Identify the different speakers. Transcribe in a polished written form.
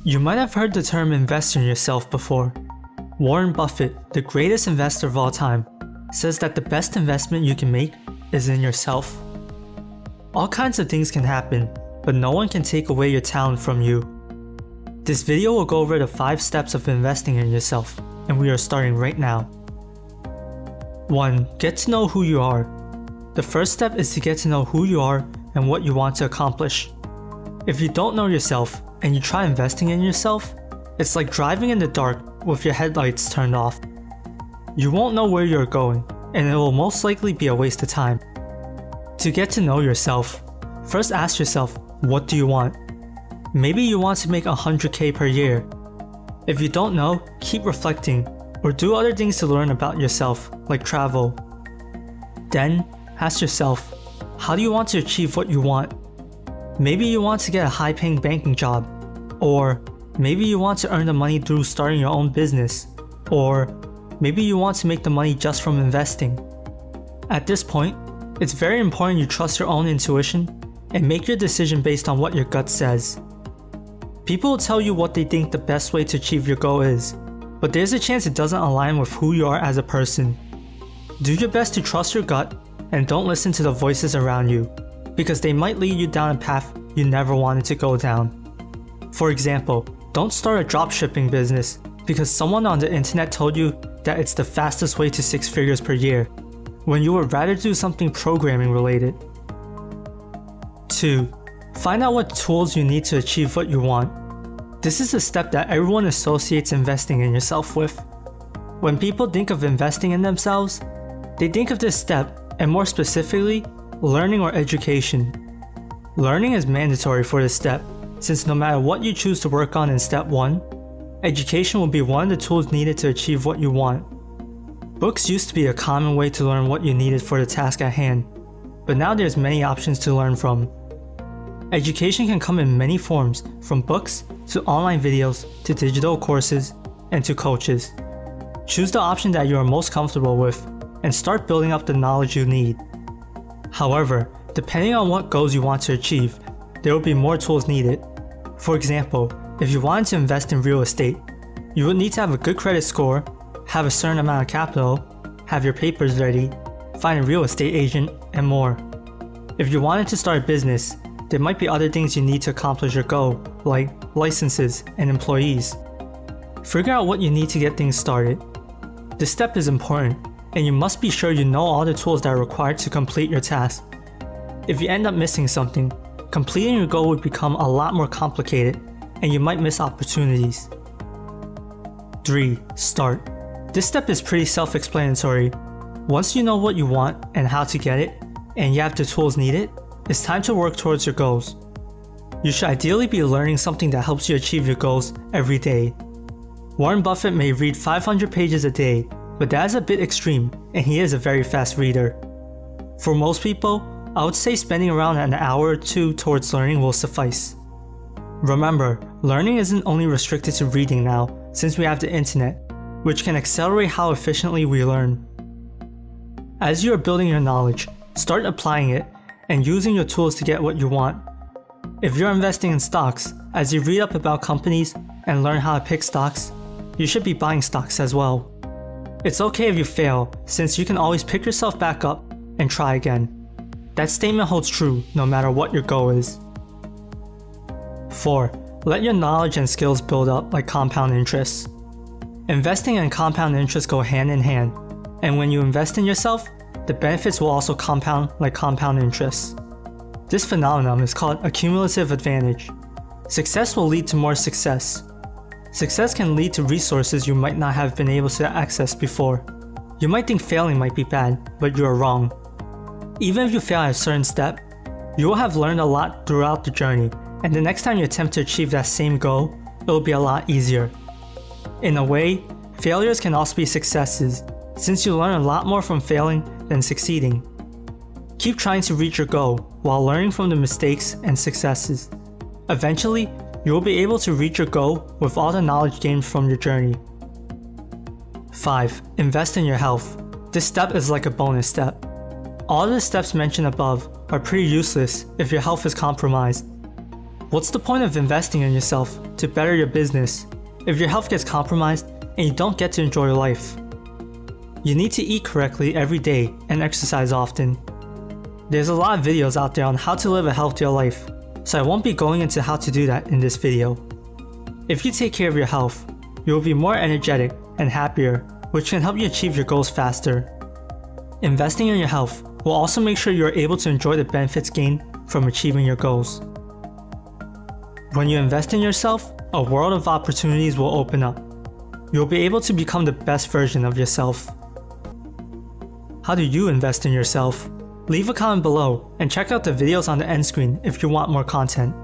Speaker 1: You might have heard the term invest in yourself before. Warren Buffett, the greatest investor of all time, says that the best investment you can make is in yourself. All kinds of things can happen, but no one can take away your talent from you. This video will go over the 5 steps of investing in yourself, and we are starting right now. 1. Get to know who you are. The first step is to get to know who you are and what you want to accomplish. If you don't know yourself and you try investing in yourself, it's like driving in the dark with your headlights turned off. You won't know where you're going, and it will most likely be a waste of time. To get to know yourself, first ask yourself, what do you want? Maybe you want to make $100K per year. If you don't know, keep reflecting, or do other things to learn about yourself, like travel. Then, ask yourself, how do you want to achieve what you want? Maybe you want to get a high-paying banking job, or maybe you want to earn the money through starting your own business, or maybe you want to make the money just from investing. At this point, it's very important you trust your own intuition and make your decision based on what your gut says. People will tell you what they think the best way to achieve your goal is, but there's a chance it doesn't align with who you are as a person. Do your best to trust your gut and don't listen to the voices around you, because they might lead you down a path you never wanted to go down. For example, don't start a dropshipping business because someone on the internet told you that it's the fastest way to 6 figures per year, when you would rather do something programming related. 2. Find out what tools you need to achieve what you want. This is a step that everyone associates investing in yourself with. When people think of investing in themselves, they think of this step, and more specifically, learning or education. Learning is mandatory for this step, since no matter what you choose to work on in step 1, education will be one of the tools needed to achieve what you want. Books used to be a common way to learn what you needed for the task at hand, but now there's many options to learn from. Education can come in many forms, from books to online videos to digital courses and to coaches. Choose the option that you are most comfortable with and start building up the knowledge you need. However, depending on what goals you want to achieve, there will be more tools needed. For example, if you wanted to invest in real estate, you would need to have a good credit score, have a certain amount of capital, have your papers ready, find a real estate agent, and more. If you wanted to start a business, there might be other things you need to accomplish your goal, like licenses and employees. Figure out what you need to get things started. This step is important, and you must be sure you know all the tools that are required to complete your task. If you end up missing something, completing your goal would become a lot more complicated, and you might miss opportunities. 3. Start. This step is pretty self-explanatory. Once you know what you want and how to get it, and you have the tools needed, it's time to work towards your goals. You should ideally be learning something that helps you achieve your goals every day. Warren Buffett may read 500 pages a day, but that is a bit extreme, and he is a very fast reader. For most people, I would say spending around an hour or 2 towards learning will suffice. Remember, learning isn't only restricted to reading now, since we have the internet, which can accelerate how efficiently we learn. As you are building your knowledge, start applying it and using your tools to get what you want. If you're investing in stocks, as you read up about companies and learn how to pick stocks, you should be buying stocks as well. It's okay if you fail, since you can always pick yourself back up and try again. That statement holds true no matter what your goal is. 4. Let your knowledge and skills build up like compound interest. Investing and compound interest go hand in hand, and when you invest in yourself, the benefits will also compound like compound interest. This phenomenon is called a cumulative advantage. Success will lead to more success. Success can lead to resources you might not have been able to access before. You might think failing might be bad, but you are wrong. Even if you fail at a certain step, you will have learned a lot throughout the journey, and the next time you attempt to achieve that same goal, it will be a lot easier. In a way, failures can also be successes, since you learn a lot more from failing than succeeding. Keep trying to reach your goal while learning from the mistakes and successes. Eventually, you will be able to reach your goal with all the knowledge gained from your journey. 5. Invest in your health. This step is like a bonus step. All the steps mentioned above are pretty useless if your health is compromised. What's the point of investing in yourself to better your business if your health gets compromised and you don't get to enjoy your life? You need to eat correctly every day and exercise often. There's a lot of videos out there on how to live a healthier life, so I won't be going into how to do that in this video. If you take care of your health, you will be more energetic and happier, which can help you achieve your goals faster. Investing in your health will also make sure you are able to enjoy the benefits gained from achieving your goals. When you invest in yourself, a world of opportunities will open up. You'll be able to become the best version of yourself. How do you invest in yourself? Leave a comment below and check out the videos on the end screen if you want more content.